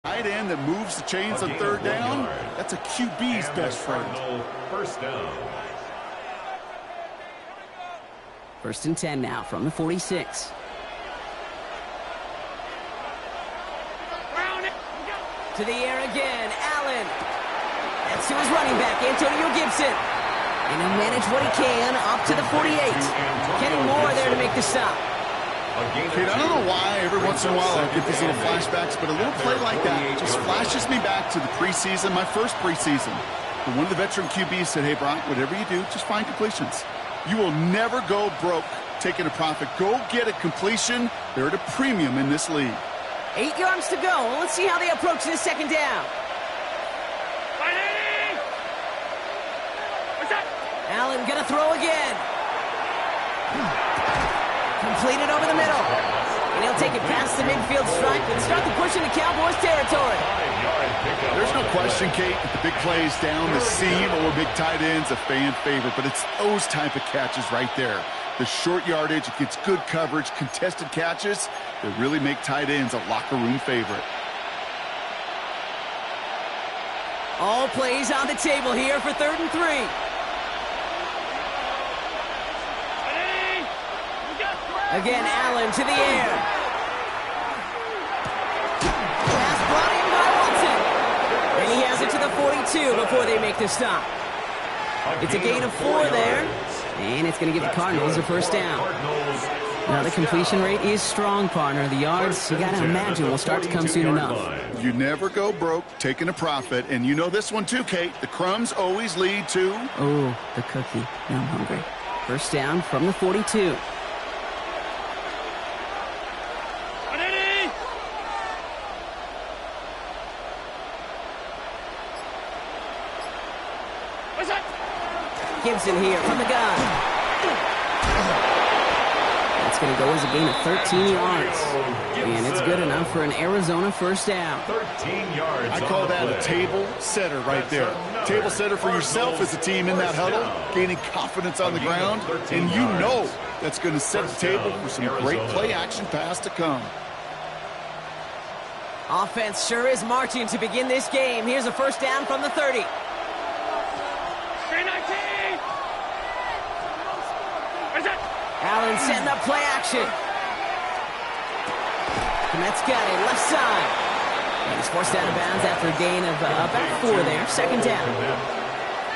Tight end that moves the chains on third down, that's a QB's best friend. First down. 1st and 10 now from the 46. To the air again, Allen. That's to his running back, Antonio Gibson. And he'll manage what he can up to the 48. Kenny Moore there to make the stop. Kate, I don't know why every once in a while I get these little flashbacks, but a little play like that just flashes me back to the preseason, my first preseason. And one of the veteran QBs said, hey, Brock, whatever you do, just find completions. You will never go broke taking a profit. Go get a completion. They're at a premium in this league. 8 yards to go. Let's see how they approach this second down. Allen gonna throw again. Completed over the middle. And he'll take it past the midfield stripe and start the push into Cowboys territory. There's no question, Kate, that the big plays down the seam or big tight ends a fan favorite, but it's those type of catches right there. The short yardage, it gets good coverage, contested catches that really make tight ends a locker room favorite. All plays on the table here for 3rd and 3. Again, Allen to the air. Pass brought in by Watson. And he has it to the 42 before they make the stop. It's a gain of 4 there. And it's going to give the Cardinals a first down. Now, the completion rate is strong, partner. The yards, you got to imagine, will start to come soon enough. You never go broke taking a profit. And you know this one too, Kate. The crumbs always lead to... Oh, the cookie. Now I'm hungry. First down from the 42. Gibson here from the gun. That's going to go as a gain of 13 yards. And it's good enough for an Arizona first down. 13 yards. I call that a table setter right there. Table setter for yourself as a team in that huddle, gaining confidence on the ground. And you know that's going to set the table for some great play-action pass to come. Offense sure is marching to begin this game. Here's a first down from the 30. Allen setting up play action. Komet's got it left side. And he's forced out of bounds after a gain of about 4 there. Second down.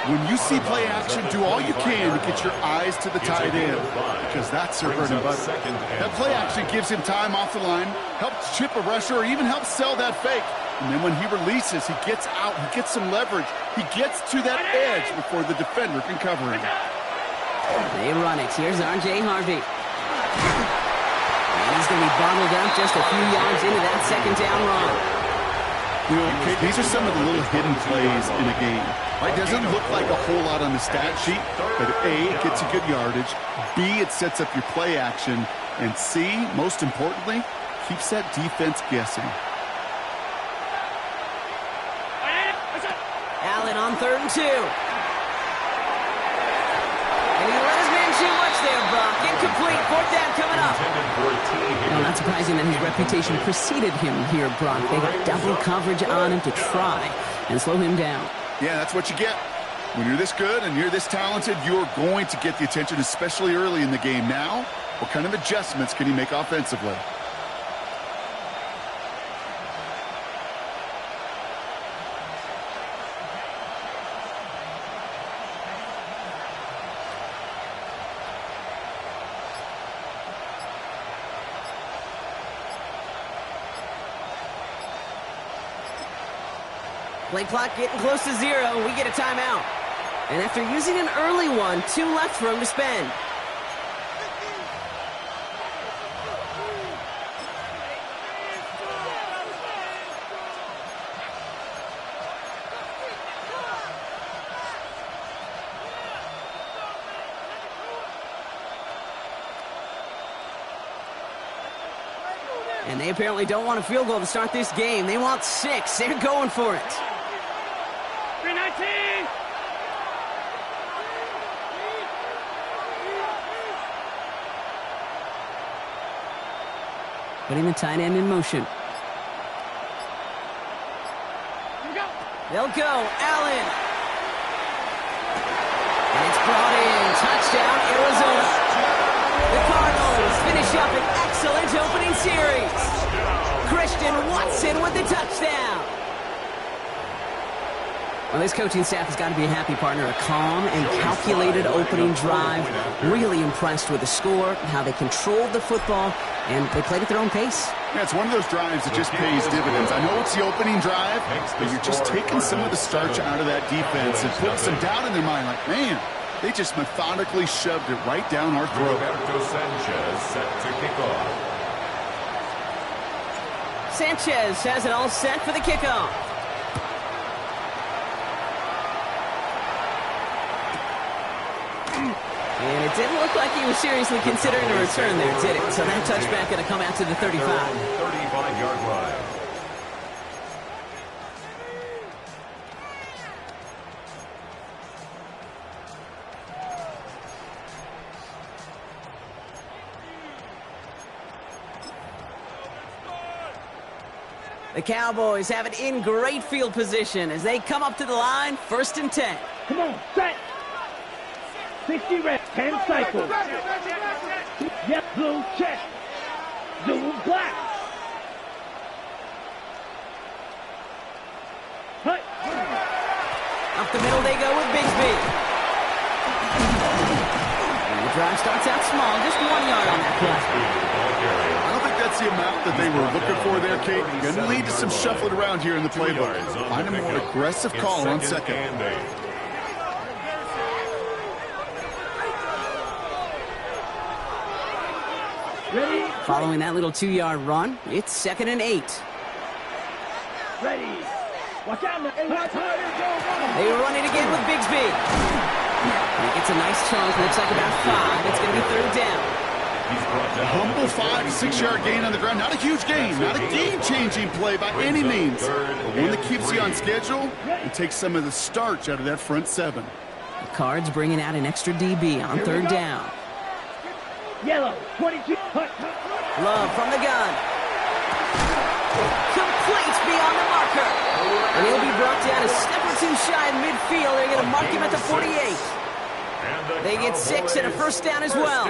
When you see play action, do all you can to get your eyes to the tight end, because that's their bread and butter. That play action gives him time off the line, helps chip a rusher, or even helps sell that fake. And then when he releases, he gets out, he gets some leverage. He gets to that edge before the defender can cover him. They run it. Here's R.J. Harvey. And he's going to be bottled up just a few yards into that second down run. You know, Kate, these are some of the little hidden plays in a game. Right? Doesn't look like a whole lot on the stat sheet, but A, it gets you good yardage. B, it sets up your play action. And C, most importantly, keeps that defense guessing. Allen on 3rd and 2. And he let his man shoot much there, Brock. Incomplete. 4th down coming up. Well, not surprising that his reputation preceded him here, Brock. They got double coverage on him to try and slow him down. Yeah, that's what you get. When you're this good and you're this talented, you're going to get the attention, especially early in the game. Now, what kind of adjustments can he make offensively? Play clock getting close to 0. We get a timeout. And after using an early one, 2 left for him to spend. And they apparently don't want a field goal to start this game. They want 6. They're going for it. 319! Putting the tight end in motion. They'll go. Allen. And it's brought in. Touchdown, Arizona. The Cardinals finish up an excellent opening series. Christian Watson with the touchdown. Well, this coaching staff has got to be a happy partner. A calm and calculated opening drive. Really impressed with the score, how they controlled the football, and they played at their own pace. Yeah, it's one of those drives that just pays dividends. I know it's the opening drive, but you're just taking some of the starch out of that defense and putting some doubt in their mind. Like, man, they just methodically shoved it right down our throat. Sanchez set to kick off. Sanchez has it all set for the kickoff. And it didn't look like he was seriously considering a return there, did it? So that touchback going to come out to the 35. 35-yard line. The Cowboys have it in great field position as they come up to the line, 1st and 10. Come on, set. 60 reps, 10 cycles. Yep, blue check. Blue black. Hut. Up the middle they go with Bigsby. And the drive starts out small, just 1 yard on that play. I don't think that's the amount that they were looking for there, Kate. Going to lead to some shuffling around here in the playbook. Find a more aggressive call on second. Ready? Following that little 2-yard run, it's 2nd and 8. Ready. Watch out. They run it again with Bigsby. And he gets a nice chunk, looks like about 5. It's going to be 3rd down. A humble 5 to 6 yard gain on the ground. Not a huge gain, not a game-changing play by any means, but one that keeps you on schedule and takes some of the starch out of that front 7. The Cards bringing out an extra DB on 3rd down. Yellow, 22. Hut. Love from the gun. Complete beyond the marker. And he'll be brought down a step or 2 shy of midfield. They're going to mark him at the 48. They get 6 and a 1st down as well.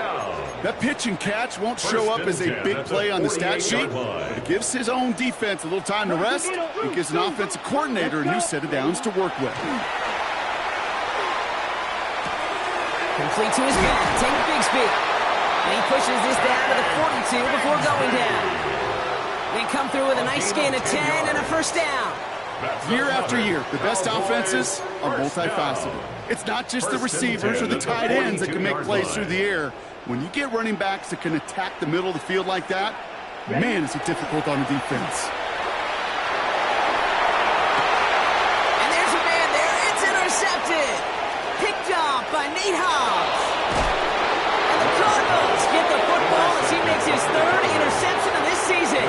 That pitch and catch won't show up as a big play on the stat sheet, but it gives his own defense a little time to rest. It gives an offensive coordinator a new set of downs to work with. Complete to his back. Take Bigsby. And he pushes this down to the 42 before going down. They come through with a nice gain of 10 and a 1st down. Year after year, the best offenses are multifaceted. It's not just the receivers or the tight ends that can make plays through the air. When you get running backs that can attack the middle of the field like that, man, is it difficult on the defense. And there's a man there. It's intercepted. Picked off by Nate Hobbs. And the Cardinals get the football as he makes his 3rd interception of this season.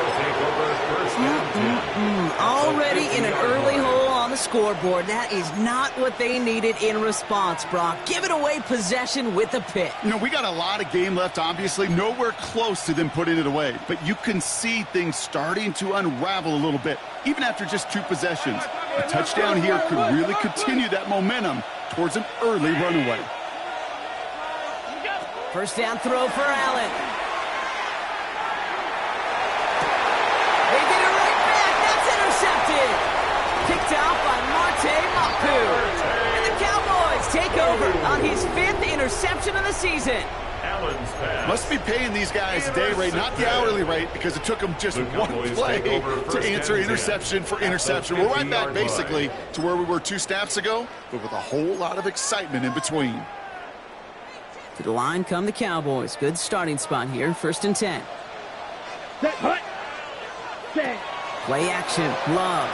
Already in an early hole on the scoreboard. That is not what they needed in response, Brock. Giving away possession with the pick. You know, we got a lot of game left, obviously. Nowhere close to them putting it away. But you can see things starting to unravel a little bit, even after just 2 possessions. A touchdown here could really continue that momentum towards an early runaway. 1st down throw for Allen. They get it right back. That's intercepted. Picked out by Marte Mapu. And the Cowboys take over on his 5th interception of the season. Must be paying these guys a day rate, not the hourly rate, because it took them just one play to answer interception for interception. We're right back, basically, to where we were 2 snaps ago, but with a whole lot of excitement in between. To the line come the Cowboys. Good starting spot here, 1st and 10. Set, hut. Set. Play action, Love.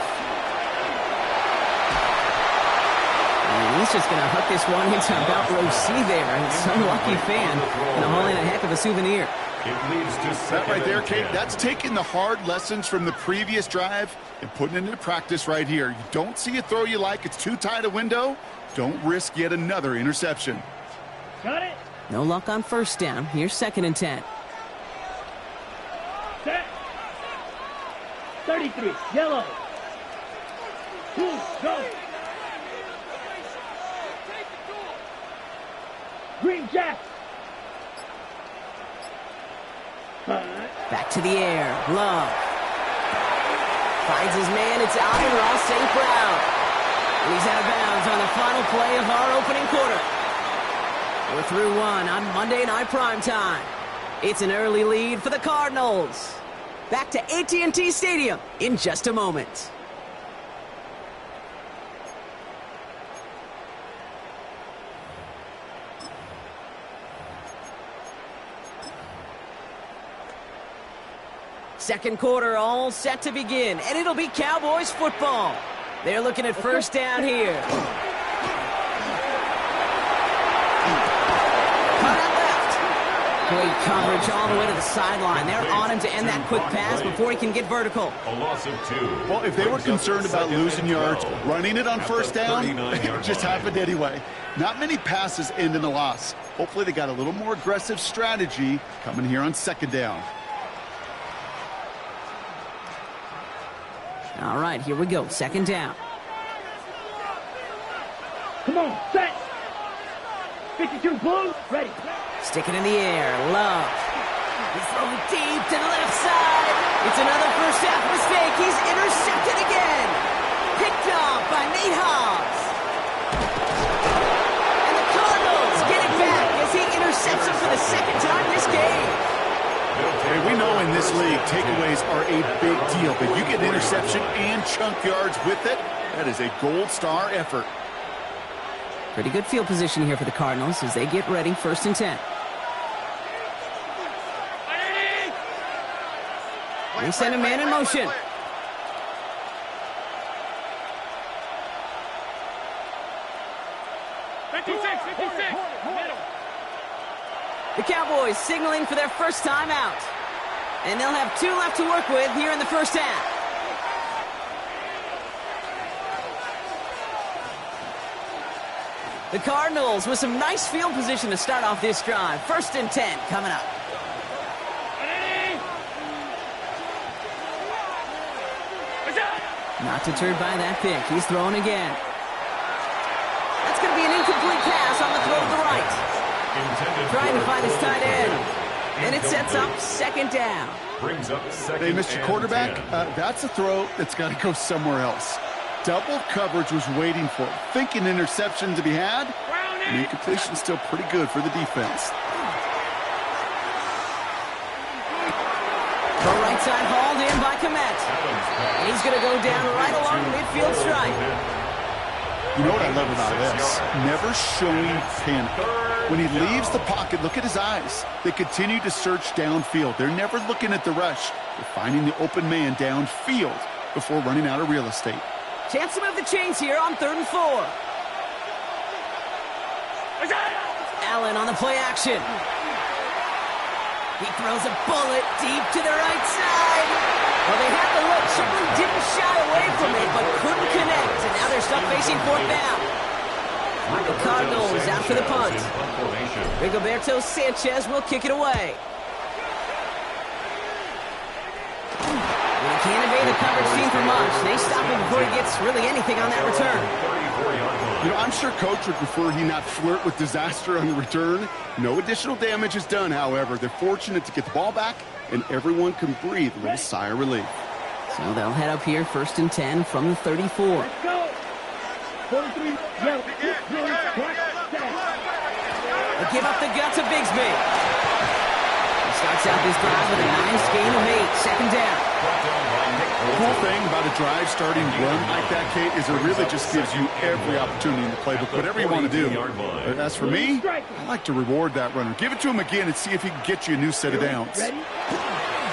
And he's just going to hook this one into about row C there. And some lucky fan going to haul in a heck of a souvenir. That right there, Kate, that's taking the hard lessons from the previous drive and putting it into practice right here. You don't see a throw you like, it's too tight a window. Don't risk yet another interception. Got it. No luck on 1st down. Here's 2nd and 10. Set. 33. Yellow. 2, go. Green Jack. Back to the air. Love. Finds his man. It's out and Ross St. Brown. And he's out of bounds on the final play of our opening quarter. We're through one on Monday Night Primetime. It's an early lead for the Cardinals. Back to AT&T Stadium in just a moment. Second quarter all set to begin, and it'll be Cowboys football. They're looking at first down here. Cut out left. Great coverage all the way to the sideline. They're on him to end that quick pass before he can get vertical. A loss of 2. Well, if they were concerned about losing yards, running it on first down, it just happened anyway. Not many passes end in a loss. Hopefully they got a little more aggressive strategy coming here on second down. All right, here we go. Second down. Come on, set. 52 blue, ready. Stick it in the air. Love. He's throwing deep to the left side. It's another first half mistake. He's intercepted again. Picked off by Nate Hobbs. And the Cardinals get it back as he intercepts him for the second time this game. Hey, we know in this league, takeaways are a big deal, but you get an interception and chunk yards with it, that is a gold star effort. Pretty good field position here for the Cardinals as they get ready, 1st and 10. They send a man in motion. The Cowboys signaling for their first time out. And they'll have 2 left to work with here in the first half. The Cardinals with some nice field position to start off this drive. 1st and 10 coming up. Not deterred by that pick. He's throwing again. That's going to be an incomplete pass on the throw to the right. Trying to find his tight end. And it sets up second down. Brings up second. Hey, Mr. Quarterback, that's a throw that's got to go somewhere else. Double coverage was waiting for it. Thinking interception to be had. And incompletion's still pretty good for the defense. The right side hauled in by Komet. And he's going to go down right along the midfield stripe. You know what I love about this? Never showing panic. When he leaves the pocket, look at his eyes. They continue to search downfield. They're never looking at the rush. They're finding the open man downfield before running out of real estate. Chance to move the chains here on 3rd and 4. Allen on the play action. He throws a bullet deep to the right side. Well, they had the look. Certainly didn't shy away from it, but couldn't connect. And now they're stuck facing 4th down. The Cardinals out for the punt. Rigoberto Sanchez will kick it away. They can't evade the coverage team for much. They stop him before he gets really anything on that return. You know, I'm sure Coach would prefer he not flirt with disaster on the return. No additional damage is done, however. They're fortunate to get the ball back, and everyone can breathe a little sigh of relief. So they'll head up here 1st and 10 from the 34. Let's go. 43, yellow, blue, black, They give up the gut to Bigsby. He starts out this drive with a nice gain of 8. Second down. The cool thing about a drive starting run like that, Kate, is it really just gives you every opportunity in the playbook, whatever you want to do. But as for me, I like to reward that runner. Give it to him again and see if he can get you a new set of downs.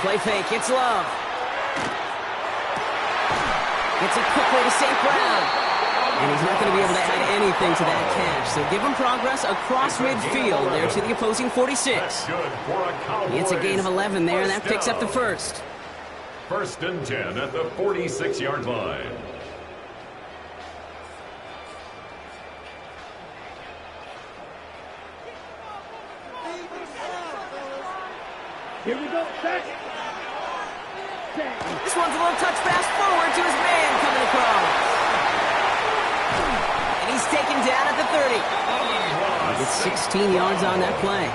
Play fake. It's Love. It's a quick way to St. Brown. And he's not going to be able to add anything to that catch. So give him progress across midfield there to the opposing 46. It's a gain of 11 there, and that picks up the first. 1st and 10 at the 46-yard line. Here we go, set. This one's a little touch pass forward to his man coming across. taken down at the 30. He gets 16 yards on that play.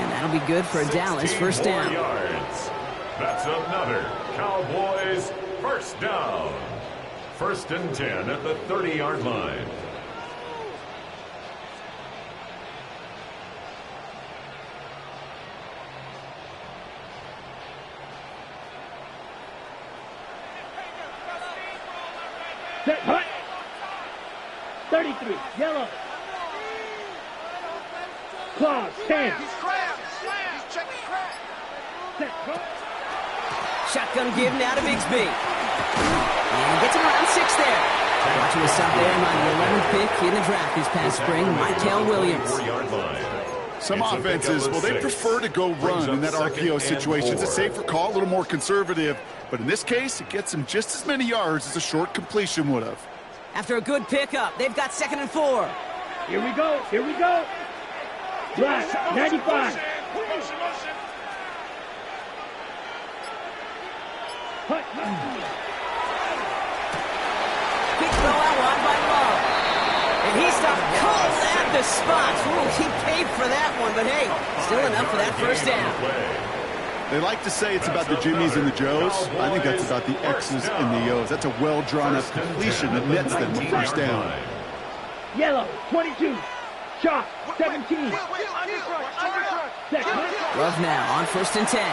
And that'll be good for a Dallas first down. Yards. That's another Cowboys first down. 1st and 10 at the 30-yard line. Set, hut. 33, yellow. Claws, 10. He's cramped. He's checking cramped. Set, hut. Shotgun give now to Bigsby. And gets him around 6 there. Watching us up there by the 11th pick in the draft this past spring, Michael Williams. 4-yard line. Some offenses, well, they prefer to go run in that RPO situation. It's a safer call, a little more conservative. But in this case, it gets them just as many yards as a short completion would have. After a good pickup, they've got 2nd and 4. Here we go. Here we go. Black, 95. Hut. Quick throw out wide by Love. And he stopped cold at the spot. Ooh, he paid for that one, but hey, still enough for that first down. They like to say it's about the Jimmies and the Joes. I think that's about the X's and the O's. That's a well-drawn-up completion that nets them a first down. Yellow, 22. Shot, 17. Set, hut. Love now on 1st and 10.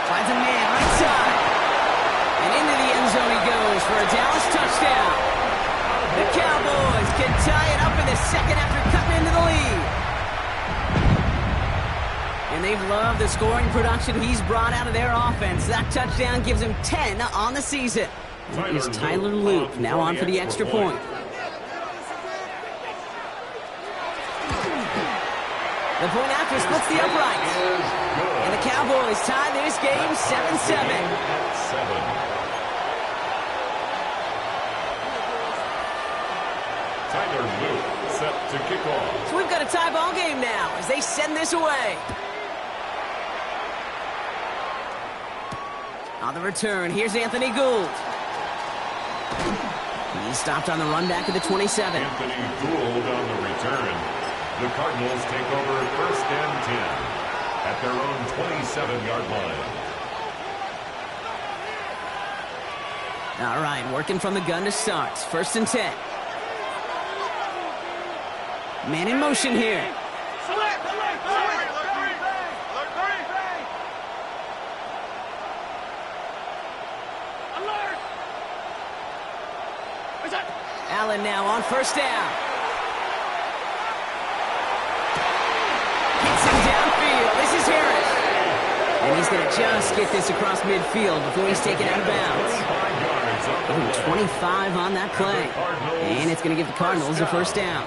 Finds a man right side. And into the end zone he goes for a Dallas touchdown. The Cowboys can tie it up in the second after cutting into the lead. And they've loved the scoring production he's brought out of their offense. That touchdown gives him 10 on the season. Here's Tyler Luke now on for the extra point. The point after splits the uprights. And the Cowboys tie this game 7-7. Tyler Luke set to kick off. So we've got a tie ball game now as they send this away. On the return, here's Anthony Gould. He's stopped on the run back at the 27. Anthony Gould on the return. The Cardinals take over 1st and 10 at their own 27-yard line. All right, working from the gun to start. 1st and 10. Man in motion here. Allen now on 1st down. Hits him downfield. This is Harris. And he's going to just get this across midfield before he's taken out of bounds. 25 on that play. And it's going to give the Cardinals a first down.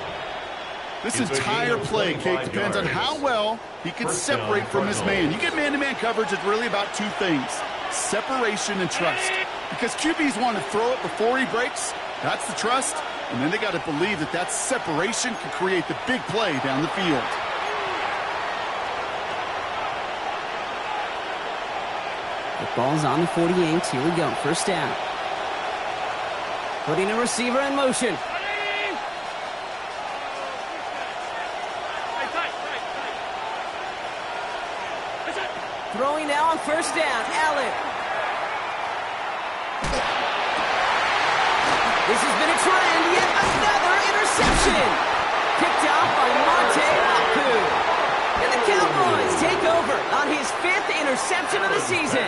This entire play, Kate, depends on how well he can separate from his man. You get man-to-man coverage, it's really about 2 things: separation and trust. Because QBs want to throw it before he breaks. That's the trust. And then they got to believe that that separation can create the big play down the field. The ball's on the 48. Here we go. First down. Putting a receiver in motion. Throwing now on 1st down. Allen. This has been a trend. Yet another interception. Picked off by Monte Laku. And the Cowboys take over on his 5th interception of the season.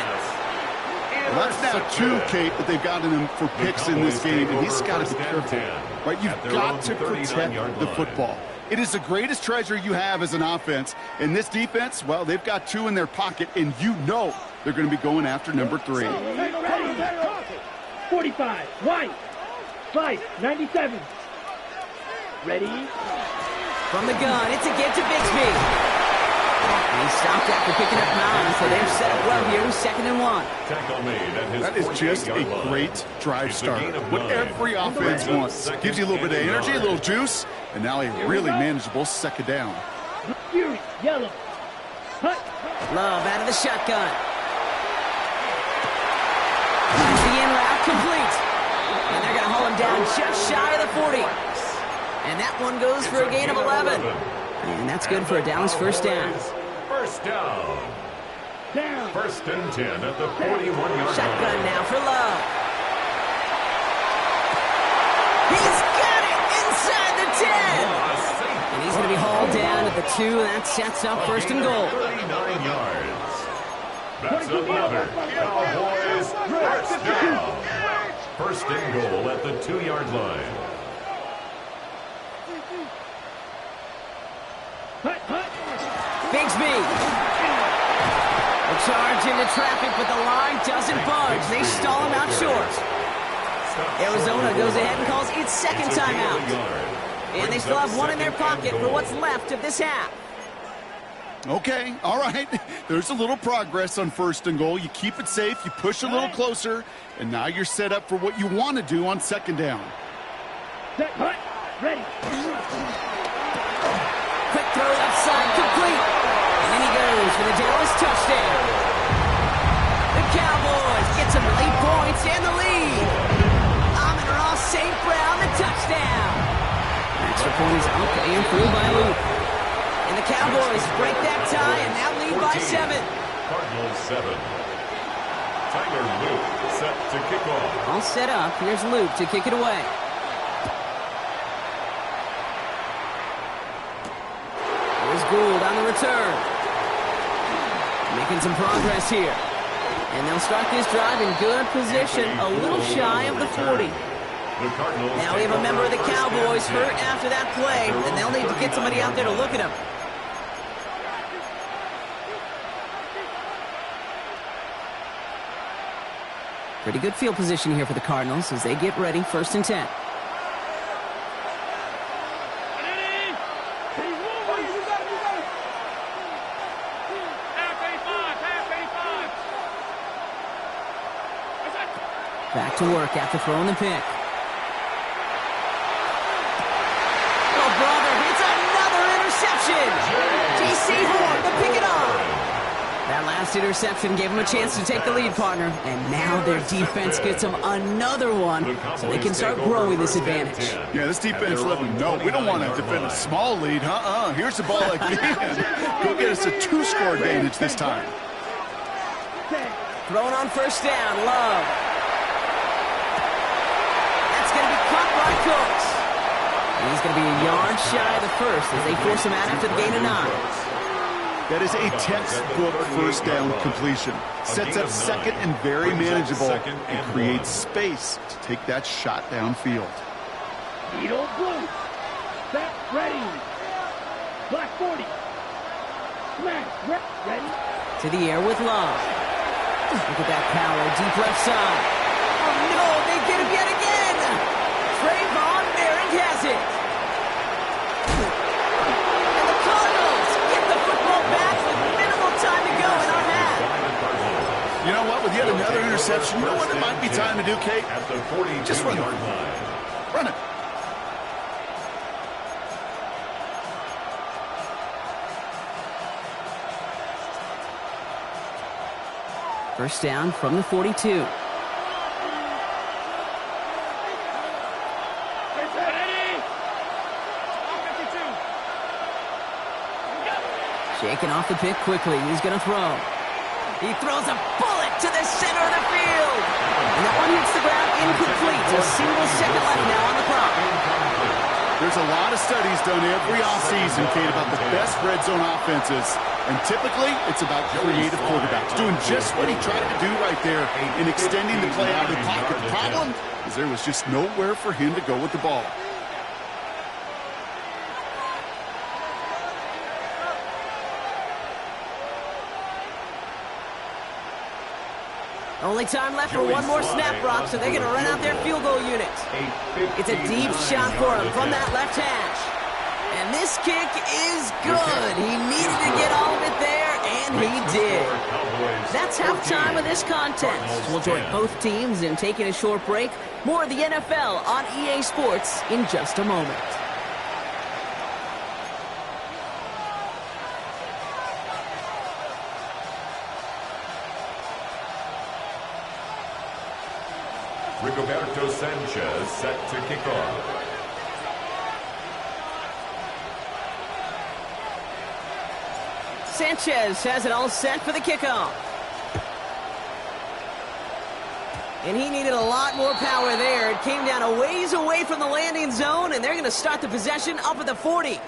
Well, that's now 2, Kate, that they've gotten him for picks in this game, and he's got to be careful. Right? You've got to protect the football. It is the greatest treasure you have as an offense. And this defense, well, they've got 2 in their pocket, and you know they're going to be going after number 3. 45, white, 5, 97. Ready? From the gun, it's a give to Bigsby. And he stopped after picking up 9, so they're set up well here with 2nd and 1. Tackle made at his That is just a great drive starter. What every offense wants. Gives you a little bit of energy, a little juice, and now a really manageable 2nd down. Fury, yellow. Hut. Love out of the shotgun. Finds the in route complete. And they're going to haul him down down just shy of the 40. And that one goes for a gain of 11. And that's good for a Dallas first down. First down. First and 10 at the 41-yard line. Shotgun now for Love. He's got it inside the 10. And he's going to be hauled down at the 2. That sets up first and goal. 39 yards. That's another Cowboys first down. First and goal at the 2-yard line. Bigsby. A charge into traffic, but the line doesn't budge. They stall him out short. Arizona goes ahead and calls its second timeout. And they still have one in their pocket for what's left of this half. Okay, all right. There's a little progress on first and goal. You keep it safe, you push a little closer, and now you're set up for what you want to do on second down. Ready. Quick throw left side, complete. And then he goes for the Dallas touchdown. The Cowboys get some late points and the lead. Amon-Ra St. Brown, the touchdown. Extra point is up and through by Luke. And the Cowboys break that tie and now lead by 7. Cardinals 7. Tyler Luke set to kick off. All set up. Here's Luke to kick it away. Here's Gould on the return. Making some progress here. And they'll start this drive in good position, a little shy of the 40. Now we have a member of the Cowboys hurt after that play, and they'll need to get somebody out there to look at him. Pretty good field position here for the Cardinals as they get ready, first and 10. Back to work after throwing the pick. Oh, brother, it's another interception. J.C. Horn to pick it off. That last interception gave them a chance to take the lead, partner. And now their defense gets them another one so they can start growing this advantage. Yeah, this defense let them know we don't want to defend a small lead. Here's the ball again. Go get us a 2-score advantage this time. Thrown on first down, Love. Cooks. And he's going to be a yard shy of the first as they force him out after the gain of 9. That is a textbook first down completion. Sets up second and very manageable and creates space to take that shot downfield. Needle blue. Set, ready. Black 40. Smash, ready. To the air with Love. Look at that power, deep left side. Oh no, they get him yet again. Trayvon Merrick has it. And the Cardinals get the football back with minimal time to go in our half. You know what? With yet another interception, you know what it might be time to do, Kate? At the 42-yard Just run it. line. Run it. First down from the 42. Shaking off the pick quickly. He's going to throw. He throws a bullet to the center of the field. And that one hits the ground incomplete. A single second left now on the clock. There's a lot of studies done every offseason, Kate, about the best red zone offenses. And typically, it's about creative quarterbacks doing just what he tried to do right there in extending the play out of the pocket. The problem is there was just nowhere for him to go with the ball. Only time left for one more snap, Brock, so they're going to run out their field goal unit. It's a deep shot for him from that left hash. And this kick is good. He needed to get all of it there, and he did. That's halftime of this contest. We'll join both teams in taking a short break. More of the NFL on EA Sports in just a moment. Rigoberto Sanchez set to kick off. Sanchez has it all set for the kickoff. And he needed a lot more power there. It came down a ways away from the landing zone, and they're going to start the possession up at the 40.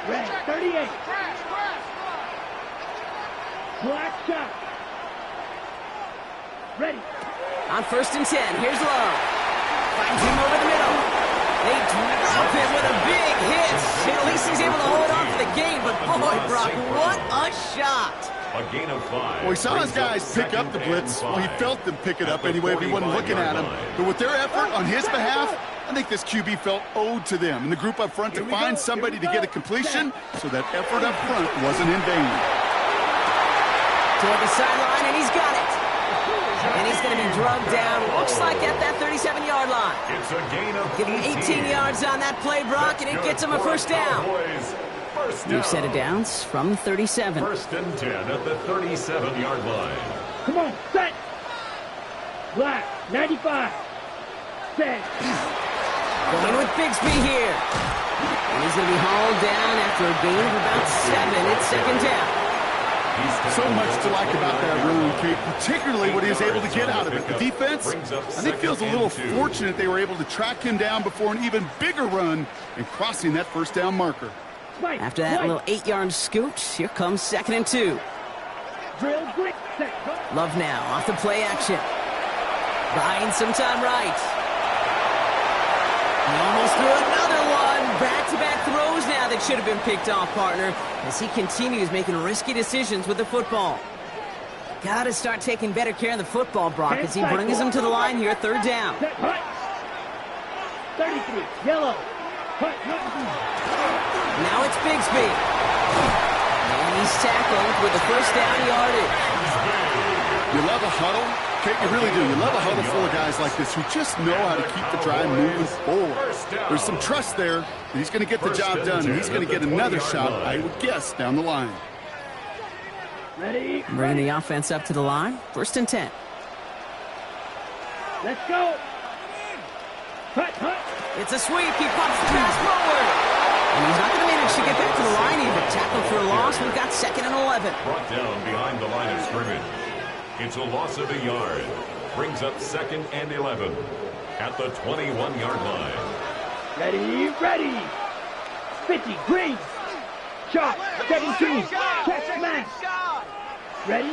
Red 38. Black shot. Ready. On 1st and 10, here's Love. Finds him over the middle. They drop him with a big hit. At least he's able to hold on for the game, but boy, Brock, what a shot. A gain of 5. Well, he saw his guys pick up the blitz. Well, he felt them pick it up anyway if he wasn't looking at him. But with their effort on his behalf, I think this QB felt owed to them and the group up front to find somebody to get a completion, so that effort up front wasn't in vain. Toward the sideline, and he's got it. And he's going to be drugged down, looks like at that 37-yard line. It's a gain of Give him 18 yards on that play, Brock, and it gets him a first down. New set of downs from 37. 1st and 10 at the 37-yard line. Come on, set. Black 95. Set. Going with Bigsby here. And he's going to be hauled down after a gain of about 7. It's 2nd down. So much to like about that run, Kate, particularly what he was able to get out of it. The defense, I think, feels a little fortunate they were able to track him down before an even bigger run and crossing that first down marker. After that little 8-yard scoot, here comes 2nd and 2. Love now off the play action. Buying some time right. He almost threw another one. Back-to-back throws now that should have been picked off, partner, as he continues making risky decisions with the football. Got to start taking better care of the football, Brock, as he brings him to the line here, 3rd down. 33, yellow. Now it's Bigsby. And he's tackled with the first down yardage. You love a huddle? Kate, you really do. You love a huddle full of guys like this who just know how to keep the drive moving forward. There's some trust there that he's going to get the job done, and he's going to get another shot, I would guess, down the line. Ready. Bringing the offense up to the line. 1st and 10. Let's go. Hut. It's a sweep. He pops the pass forward. And he's not going to manage to get back to the line even. Tackled for a loss. We've got 2nd and 11. Brought down behind the line of scrimmage. It's a loss of a yard. Brings up 2nd and 11 at the 21-yard line. Ready. 50, green. Shot, 17, catch smash. Ready?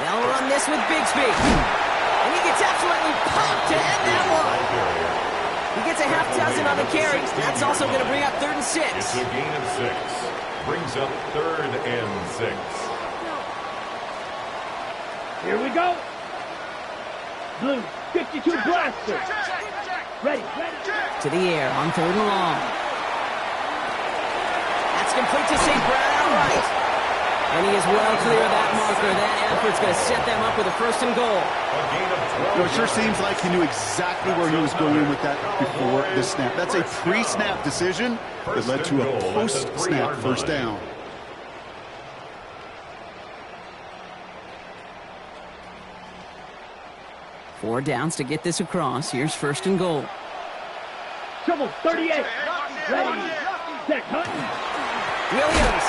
They'll run this with Bigsby. And he gets absolutely pumped to end that one. He gets a half dozen on the carry. That's also going to bring up 3rd and 6. It's a gain of 6. Brings up 3rd and 6. Here we go. Blue, 52 blaster. Ready. To the air on 3rd and long. That's complete to St. Brown right. And he is well clear of that marker. That effort's going to set them up with a 1st and goal. It sure seems like he knew exactly where he was going with that before the snap. That's a pre-snap decision that led to a post-snap first down. Four downs to get this across. Here's 1st and goal. Trouble, 38. Ready. Set, Hutton. Williams.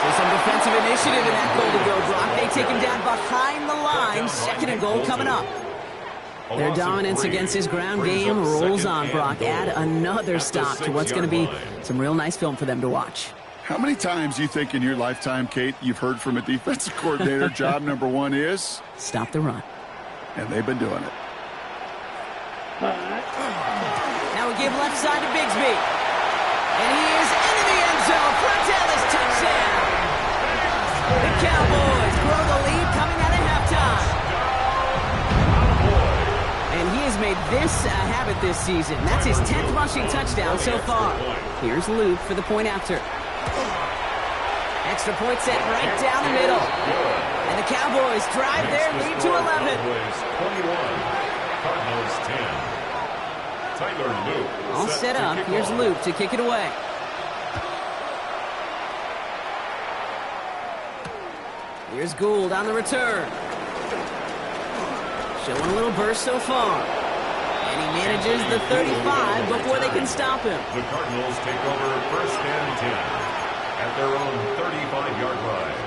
So some defensive initiative in that goal to go, Brock. They take him down behind the line. 2nd and goal coming up. Their dominance against his ground game rolls on, Brock. Add another stop to what's going to be some real nice film for them to watch. How many times do you think in your lifetime, Kate, you've heard from a defensive coordinator, job number 1 is? Stop the run. And they've been doing it. Now we give left side to Bigsby. And he is into the end zone. Frontalis touchdown. The Cowboys grow the lead coming out of halftime. And he has made this a habit this season. That's his 10th rushing touchdown so far. Here's Luke for the point after. Extra point set right down the middle. And the Cowboys drive their lead to 11. Cardinals 10. All set up. Here's Luke to kick it away. Here's Gould on the return. Showing a little burst so far. And he manages the 35 before they can stop him. The Cardinals take over 1st and 10 at their own 35-yard line.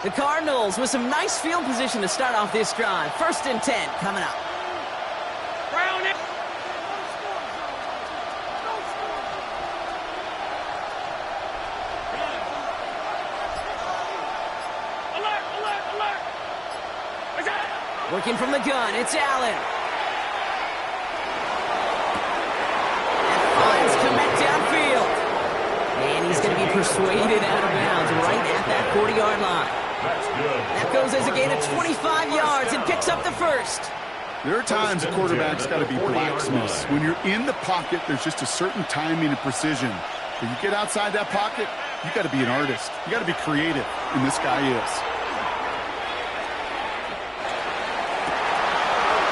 The Cardinals with some nice field position to start off this drive. 1st and 10 coming up. Brown it. Alert, alert, alert. Working from the gun, it's Allen. And finds Kmet downfield. And he's going to be persuaded out of bounds right at that 40-yard line. That goes as a gain of 25 yards and picks up the 1st. There are times a quarterback's got to be blacksmiths. When you're in the pocket, there's just a certain timing and precision. When you get outside that pocket, you got to be an artist. You got to be creative, and this guy is.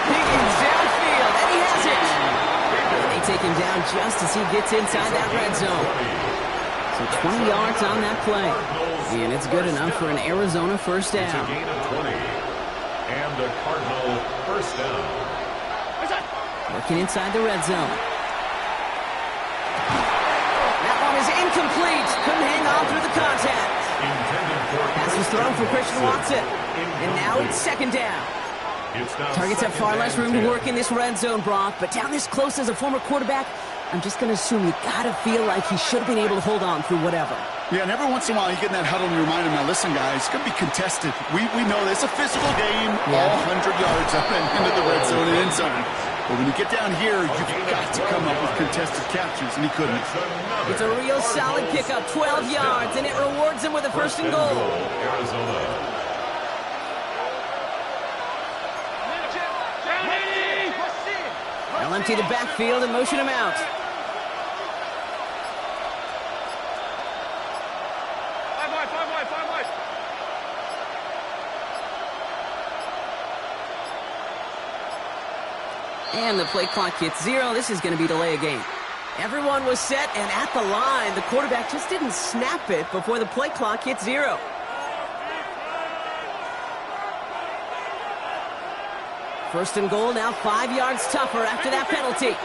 Higgins downfield, and he has it. And they take him down just as he gets inside that red zone. So 20 yards on that play. And it's good enough for an Arizona 1st down. It's a gain of 20. And a Cardinal 1st down. Working inside the red zone. That one is incomplete. Couldn't hang on through the contact. Pass was thrown for Christian Watson. And now it's 2nd down. Targets have far less room to work in this red zone, Brock. But down this close as a former quarterback, I'm just going to assume you got to feel like he should have been able to hold on through whatever. Yeah, and every once in a while you get in that huddle and you remind him, now listen, guys, it's going to be contested. We know this. It's a physical game, all 100 yards up and into the red zone and end zone. But when you get down here, you've got to come up with contested captures, and he couldn't. It's a real solid pickup, 12 yards, and it rewards him with a 1st and goal. Arizona. They'll empty the backfield and motion him out. And the play clock hits 0. This is going to be delay a game. Everyone was set and at the line. The quarterback just didn't snap it before the play clock hit 0. First and goal, now 5 yards tougher after that penalty.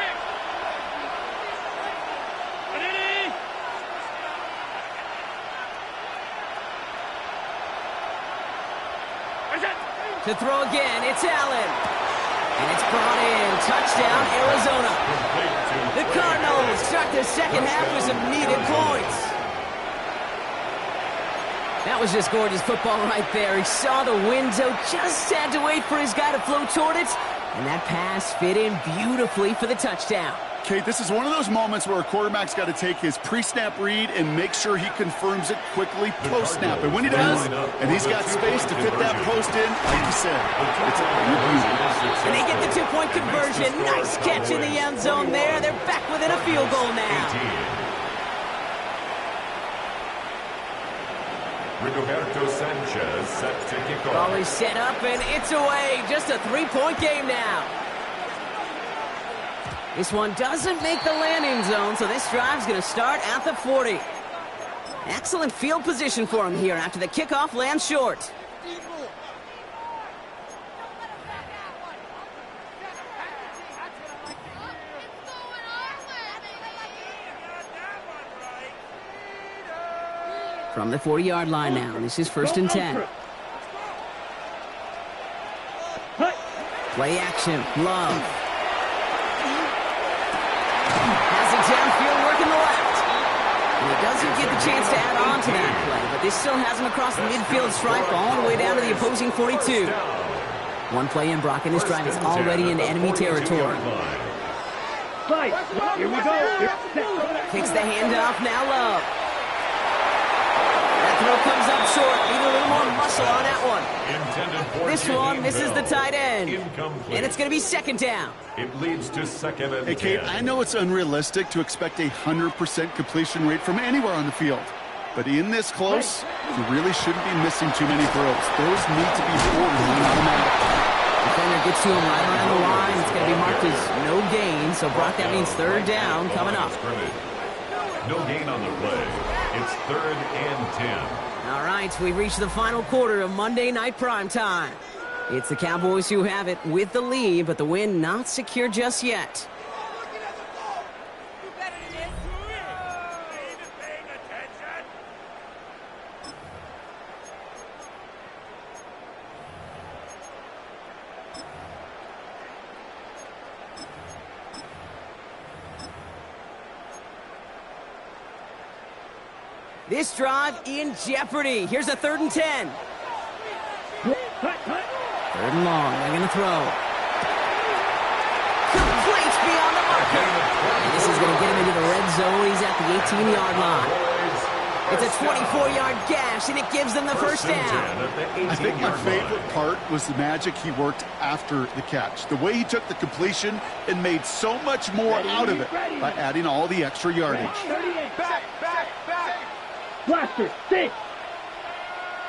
To throw again, it's Allen. And it's brought in. Touchdown, Arizona. The Cardinals start their 2nd half with some needed points. That was just gorgeous football right there. He saw the window, just had to wait for his guy to float toward it. And that pass fit in beautifully for the touchdown. Kate, this is one of those moments where a quarterback's got to take his pre-snap read and make sure he confirms it quickly post-snap. And when he does, and he's got space to fit that post in, like you said, it's a beauty. And they get the 2-point conversion. Nice catch in the end zone there. They're back within a field goal now. Rigoberto Sanchez set to kick off. Ball is set up, and it's away. Just a 3-point game now. This one doesn't make the landing zone, so this drive's going to start at the 40. Excellent field position for him here after the kickoff lands short. From the 40-yard line now, this is 1st and 10. Play action, Love. Has it downfield, working the left. And he doesn't get the chance to add on to that play, but this still has him across the midfield stripe all the way down to the opposing 42. One play in, Brock, and this drive is already into enemy territory. Here we go. Takes the handoff, now Love. That That throw comes up short. Need a little more muscle on that one. This one misses the tight end. Incomplete. And it's going to be second down. It leads to second and Hey, Kate, 10. I know it's unrealistic to expect a 100% completion rate from anywhere on the field. But in this close, you really shouldn't be missing too many throws. Those need to be borderline automatic. Defender gets to him right around the line. It's going to be marked as no gain. So, Brock, that means third down coming up. No gain on the play. It's third and 10. All right, we've reached the final quarter of Monday Night Primetime. It's the Cowboys who have it with the lead, but the win not secure just yet. This drive in jeopardy. Here's a 3rd and 10. Third and long. They're going to throw. Complete beyond the marker. And this is going to get him into the red zone. He's at the 18-yard line. It's a 24-yard gash, and it gives them the first down. I think my favorite part was the magic he worked after the catch. The way he took the completion and made so much more out of it by adding all the extra yardage. Back. Blaster, 6.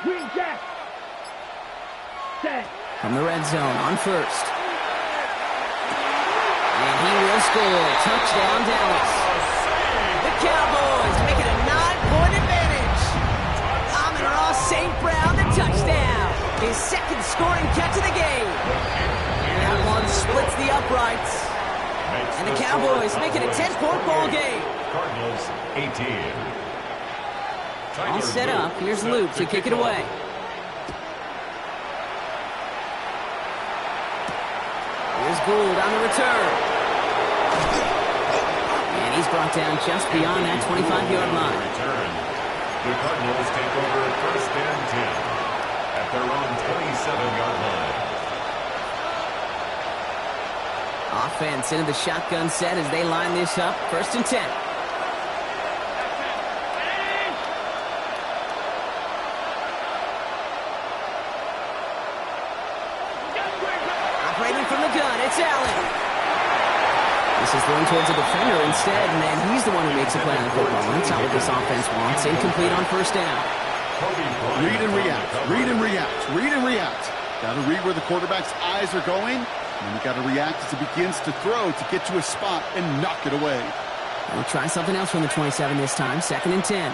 Green jack. Set. From the red zone on first. And he will score. Touchdown, Dallas. The Cowboys make it a 9-point advantage. Amon-Ra St. Brown, the touchdown. His second scoring catch of the game. And that one splits the uprights. And the Cowboys make it a 10-point ball game. Cardinals 18. All set up. Here's Luke to kick it away. Here's Gould on the return. And he's brought down just beyond that 25-yard line. The Cardinals take over first and 10 at their own 27-yard line. Offense into the shotgun set as they line this up. First and 10. From the gun, it's Allen. This is thrown towards a defender instead, and then he's the one who makes a play on the football. That's not what this offense wants. Incomplete on first down. Read and react. Read and react. Read and react. Got to read where the quarterback's eyes are going, and you got to react as he begins to throw to get to a spot and knock it away. We'll try something else from the 27 this time. Second and 10.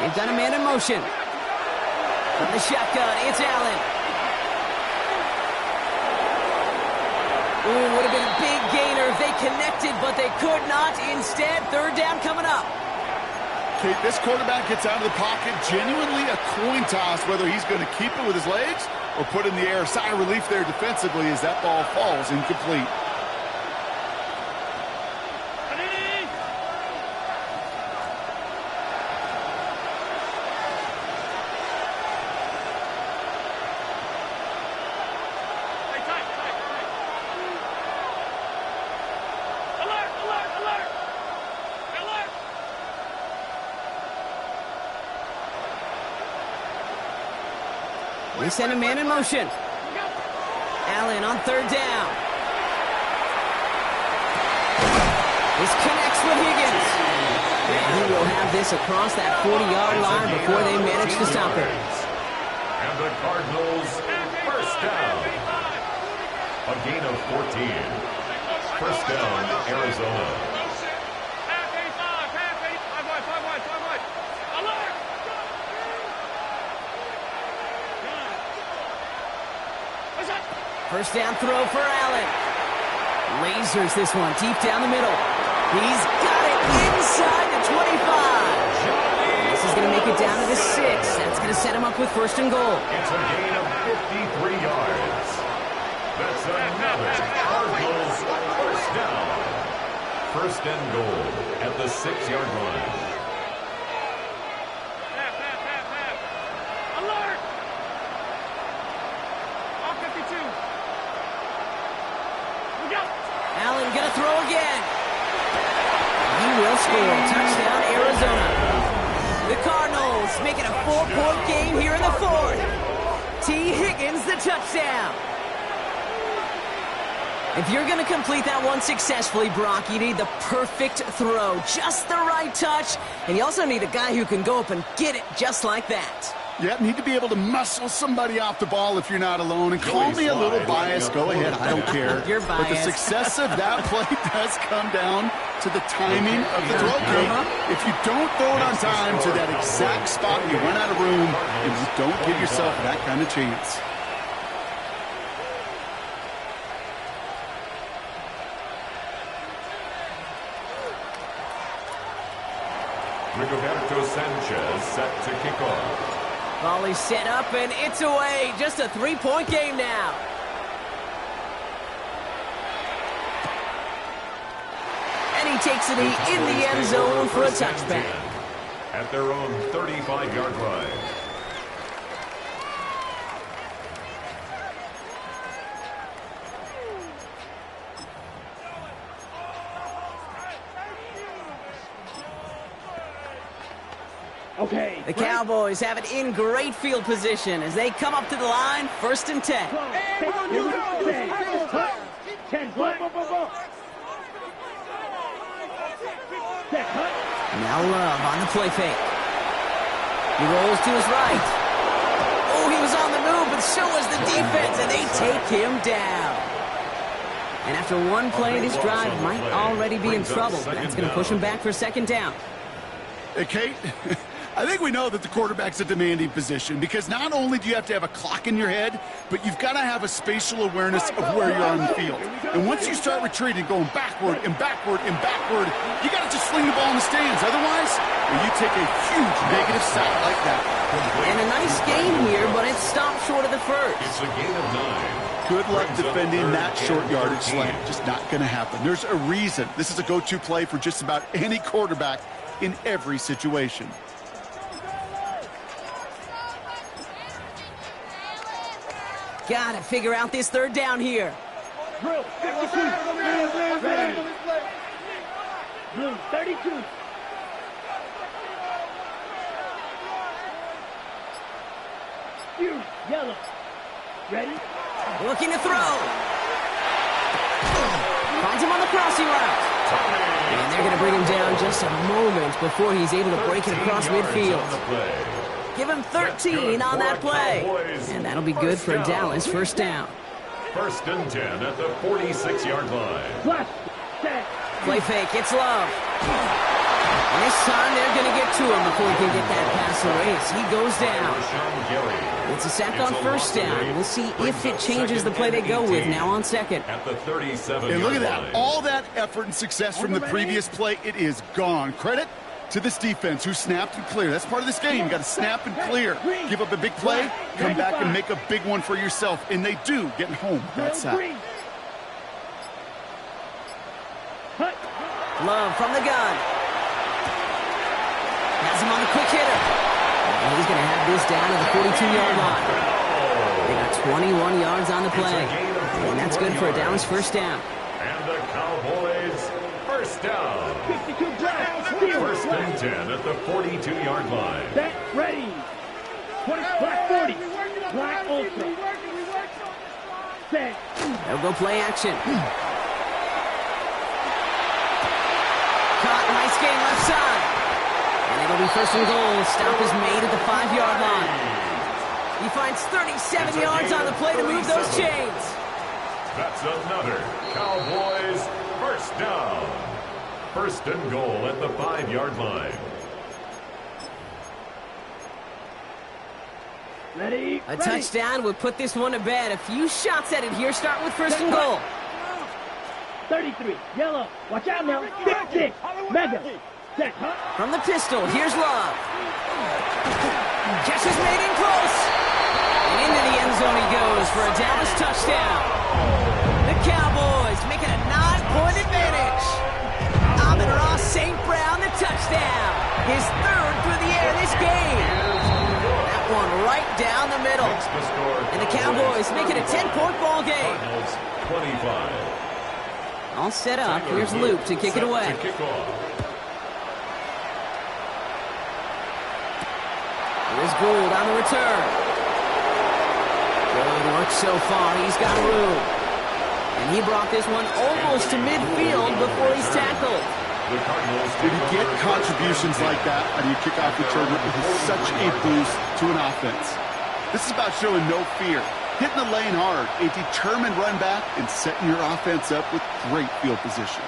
They've got a man in motion. From the shotgun, it's Allen. Ooh, would have been a big gainer if they connected, but they could not. Instead, third down coming up. Kate, this quarterback gets out of the pocket, genuinely a coin toss whether he's going to keep it with his legs or put in the air. Sigh of relief there defensively as that ball falls incomplete. They send a man in motion. Allen on third down. This connects with Higgins. And he will have this across that 40-yard line before they manage to stop it. And the Cardinals first down. A gain of 14. First down, Arizona. First down throw for Allen. Lasers this one deep down the middle. He's got it inside the 25. This is going to make it down to the 6. That's going to set him up with first and goal. It's a gain of 53 yards. That's another Cardinals first down. First and goal at the 6-yard line. Cowboys make it a 4-point game here in the fourth. T. Higgins, the touchdown. If you're going to complete that one successfully, Brock, you need the perfect throw, just the right touch, and you also need a guy who can go up and get it just like that. Yeah, need to be able to muscle somebody off the ball if you're not alone. And call me a little biased. Go ahead. I don't care. You're biased. But the success of that play does come down to the timing of the throw, Kate. If you don't throw it on time to that exact spot, you run out of room, and you don't give yourself that kind of chance. Rigoberto Sanchez set to kick off. Volley set up, and it's away. Just a 3-point game now. And he takes it in the end zone for a touchback. At their own 35-yard line. Okay. The Cowboys have it in great field position as they come up to the line, 1st and 10. 10 black. Now Love on the play fake. He rolls to his right. Oh, he was on the move, but so was the defense, and they take him down. And after one play, this drive might already be in trouble. That's going to push him back for 2nd down. Hey, Kate, I think we know that the quarterback's a demanding position because not only do you have to have a clock in your head, but you've got to have a spatial awareness of where you're on the field. And once you start retreating, going backward and backward and backward, you got to just sling the ball in the stands. Otherwise, you take a huge negative sack like that. And a nice game here, but it stopped short of the first. It's a gain of 9. Good luck defending that short yardage slant. Just not going to happen. There's a reason. This is a go-to play for just about any quarterback in every situation. Gotta figure out this 3rd down here. Drill, 52. Ready. Blue, 32. Yellow. Ready? Looking to throw. Finds him on the crossing route. And they're going to bring him down just a moment before he's able to break it across midfield. Give him 13 on that play. And that'll be good for Dallas, 1st down. 1st and 10 at the 46-yard line. Play fake, it's Love. And this time they're going to get to him before he can get that pass away as he goes down. It's a sack on 1st down. We'll see if it changes the play they go with now on 2nd. At the 37-yard And look at that. line. All that effort and success from the previous play, it is gone. Credit to this defense who snapped and cleared. That's part of this game. You got to snap and clear. Give up a big play, come back and make a big one for yourself. And they do, getting home with that sack. Love from the gun. Has him on the quick hitter. And he's going to have this down at the 42-yard line. They got 21 yards on the play. And that's good for a Dallas 1st down. And the Cowboys 1st down. 52 black. 1st and 10 at the 42-yard line. Set, ready. 20, black 40. Black ultra. Set. They'll go play action. Caught, nice game left side. And it'll be 1st and goal. Stop is made at the 5-yard line. He finds 37 yards on the play to move those chains. That's another Cowboys 1st down. 1st and goal at the 5-yard line. Ready. A touchdown would put this one to bed. A few shots at it here. Start with 1st and goal. 33. Yellow. Watch out now. 6. Mega. Set. From the pistol, here's Love. Catch is made in close. And into the end zone he goes for a Dallas touchdown. The Cowboys make it a 9-point advantage. Amon-Ra St. Brown, the touchdown. His 3rd through the air this game. That one right down the middle. And the Cowboys make it a 10-point ball game. 25. All set up. Here's Luke to kick it away. Here's Gould on the return. Good work so far. He's got room. And he brought this one almost to midfield before he's tackled. When you get contributions like that on your kickoff return, it is such a boost to an offense. This is about showing no fear, hitting the lane hard, a determined run back, and setting your offense up with great field position.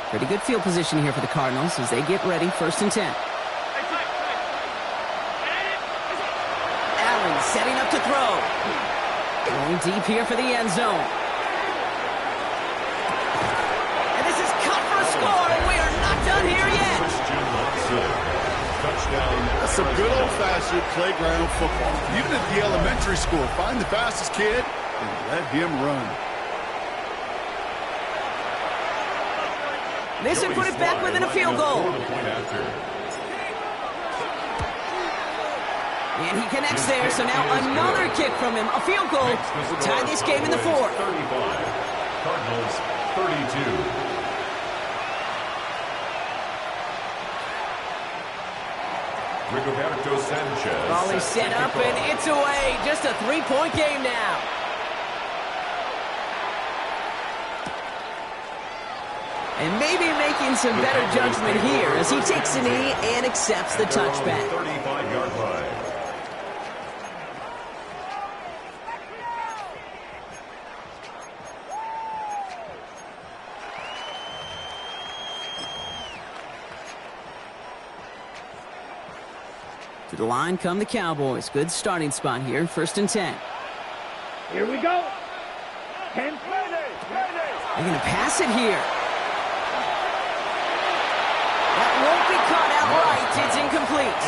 Pretty good field position here for the Cardinals as they get ready, 1st and 10. Allen setting up to throw. Going deep here for the end zone. And this is cut for a score, and we are not done here yet. That's some good old-fashioned playground football. Even at the elementary school, find the fastest kid and let him run. This would put it back within a field goal. And he connects there, so now another kick from him. A field goal will tie this game in the 4th. 35. Cardinals 32. Rigoberto Sanchez. Ball is set up, and it's away. Just a 3-point game now. And maybe making some better judgment here as he takes a knee and accepts the touchback. 35-yard line. To the line come the Cowboys. Good starting spot here, 1st and 10. Here we go. 10. They're going to pass it here. That won't be caught outright. It's incomplete.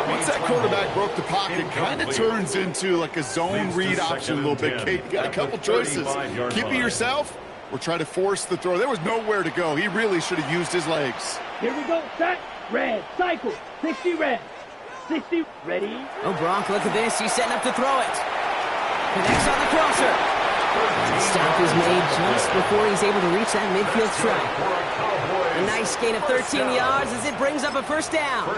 Once that quarterback broke the pocket, kind of turns into like a zone read option a little bit. Kate, you got a couple choices. Keep it yourself or try to force the throw. There was nowhere to go. He really should have used his legs. Here we go. Set. Red. Cycle. 60 red. 60. Ready. Oh, Brock, look at this. He's setting up to throw it. Connects on the crosser. The stop is made just before he's able to reach that midfield strike. A nice gain of 13 yards as it brings up a 1st down.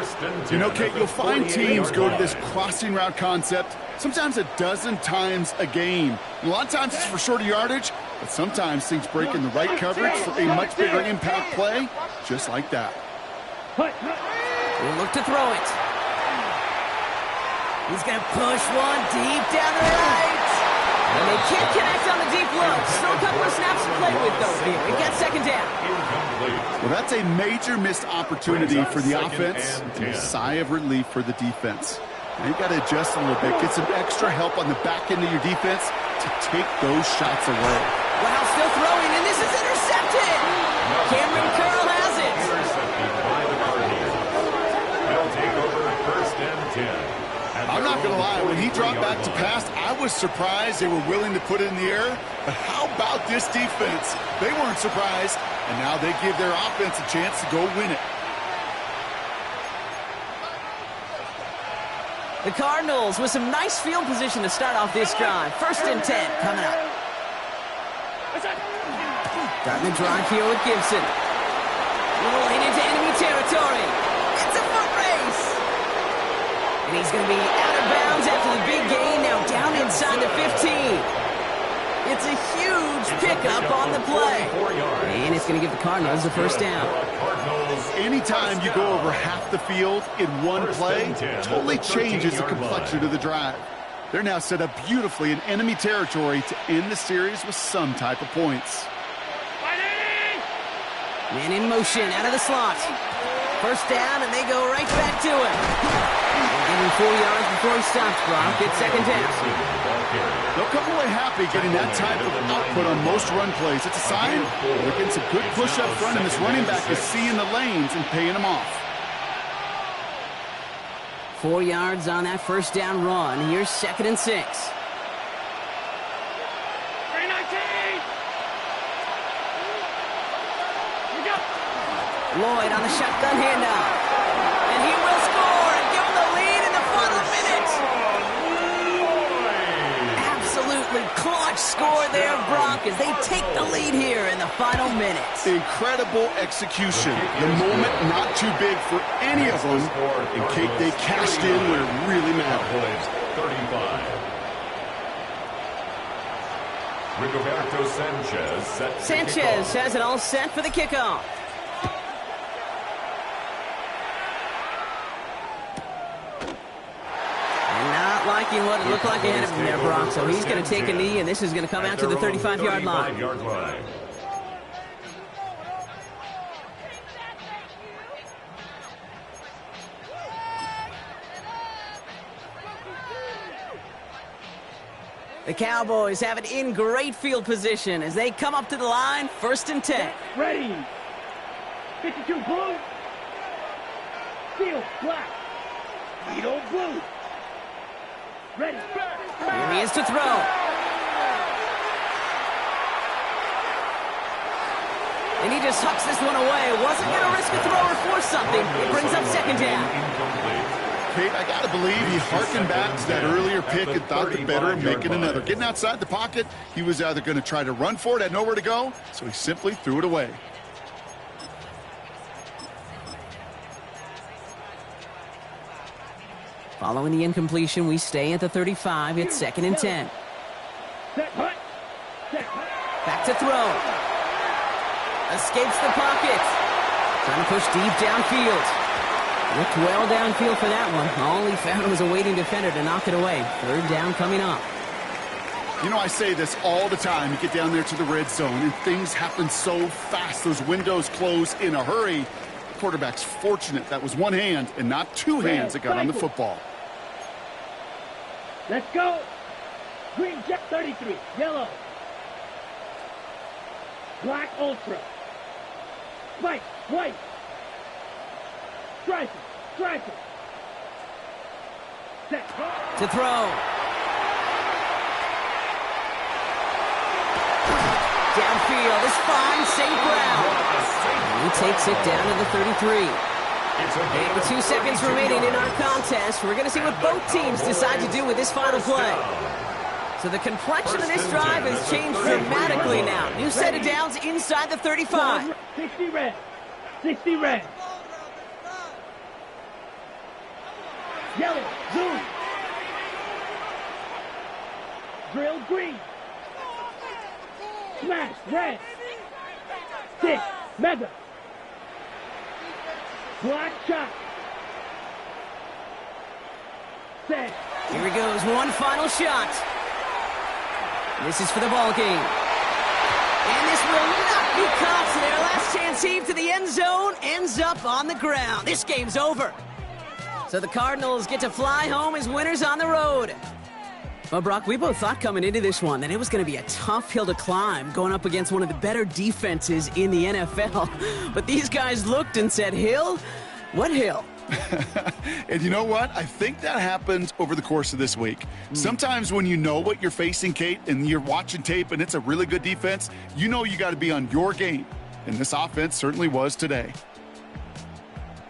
You know, Kate, you'll find teams go to this crossing route concept sometimes a dozen times a game. And a lot of times it's for shorter yardage, but sometimes things break in the right coverage for a much bigger impact play, just like that. We'll look to throw it. He's going to push one deep down the right. And they can't connect on the deep look. Still a couple of snaps to play with, though, here. It gets 2nd down. Well, that's a major missed opportunity for the offense and a sigh of relief for the defense. Now you got to adjust a little bit. Get some extra help on the back end of your defense to take those shots away. Wow, still throwing, and this is intercepted. Cameron Curl has it. Intercepted by the Cardinals. They'll take over 1st and 10. I'm not going to lie, when he dropped back to pass, I was surprised they were willing to put it in the air. But how about this defense? They weren't surprised, and now they give their offense a chance to go win it. The Cardinals with some nice field position to start off this drive. 1st and 10 coming up. Starting the drive here with Gibson. Rolling into enemy territory. It's a foot race. And he's going to be out of bounds after the big gain. Now down inside the 15. It's a huge pickup on the play. And it's going to give the Cardinals a 1st down. Anytime you go over half the field in one play, totally changes the complexion of the drive. They're now set up beautifully in enemy territory to end the series with some type of points. Man in motion out of the slot. 1st down, and they go right back to it. They'll give him 4 yards before he stops, Brock. It's 2nd down. They'll come away happy getting that type of output on most run plays. It's a sign they're getting some good push up front, and this running back is seeing the lanes and paying them off. 4 yards on that 1st down run. Here's 2nd and 6. Lloyd on the shotgun handoff. And he will score and give him the lead in the final minute. Absolutely clutch score there, Brock. Brock, as they take the lead here in the final minutes. Incredible execution. The moment not too big for any of them. And Kate, they cashed in where it really mattered. 35. Rigoberto Sanchez sets Sanchez has it all set for the kickoff. And not liking what it looked like ahead of him there, Brock. So he's going to take a knee, and this is going to come out to the 35-yard line. The Cowboys have it in great field position as they come up to the line, 1st and 10. Ready. 52 blue. Field black. Vito blue. Ready. Here he is to throw. And he just hucks this one away. Wasn't going to risk a throw or force something. It brings up 2nd down. Kate, I got to believe he harkened back to that earlier pick and thought the better of making another. Getting outside the pocket, he was either going to try to run for it, had nowhere to go, so he simply threw it away. Following the incompletion, we stay at the 35. It's 2nd and 10. Back to throw. Escapes the pocket. Trying to push deep downfield. Looked well downfield for that one. All he found was a waiting defender to knock it away. 3rd down coming up. You know, I say this all the time. You get down there to the red zone, and things happen so fast. Those windows close in a hurry. The quarterback's fortunate that was one hand and not two hands that got on the football. Let's go. Green jet 33. Yellow. Black ultra. White. White. Striker. Striker. Set. To throw. Downfield is fine. St. Brown. He takes it down to the 33. And with 2 seconds remaining in our contest, we're going to see what both teams decide to do with this final play. So the complexion of this drive has changed dramatically now. New set of downs inside the 35. 60 red. 60 red. Yellow. Blue. Drill green. Smash red. 6. Mega. Black shot. Set. Here he goes. One final shot. This is for the ball game. And this will not be caught. Their last chance heave to the end zone ends up on the ground. This game's over. So the Cardinals get to fly home as winners on the road. Well, Brock, we both thought coming into this one that it was going to be a tough hill to climb going up against one of the better defenses in the NFL. But these guys looked and said, hill? What hill? And you know what? I think that happened over the course of this week. Sometimes when you know what you're facing, Kate, and you're watching tape and it's a really good defense, you know you got to be on your game. And this offense certainly was today.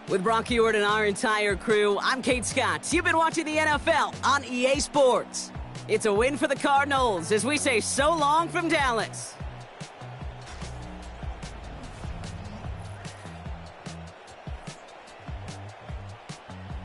With Brock Ewart and our entire crew, I'm Kate Scott. You've been watching the NFL on EA Sports. It's a win for the Cardinals as we say so long from Dallas.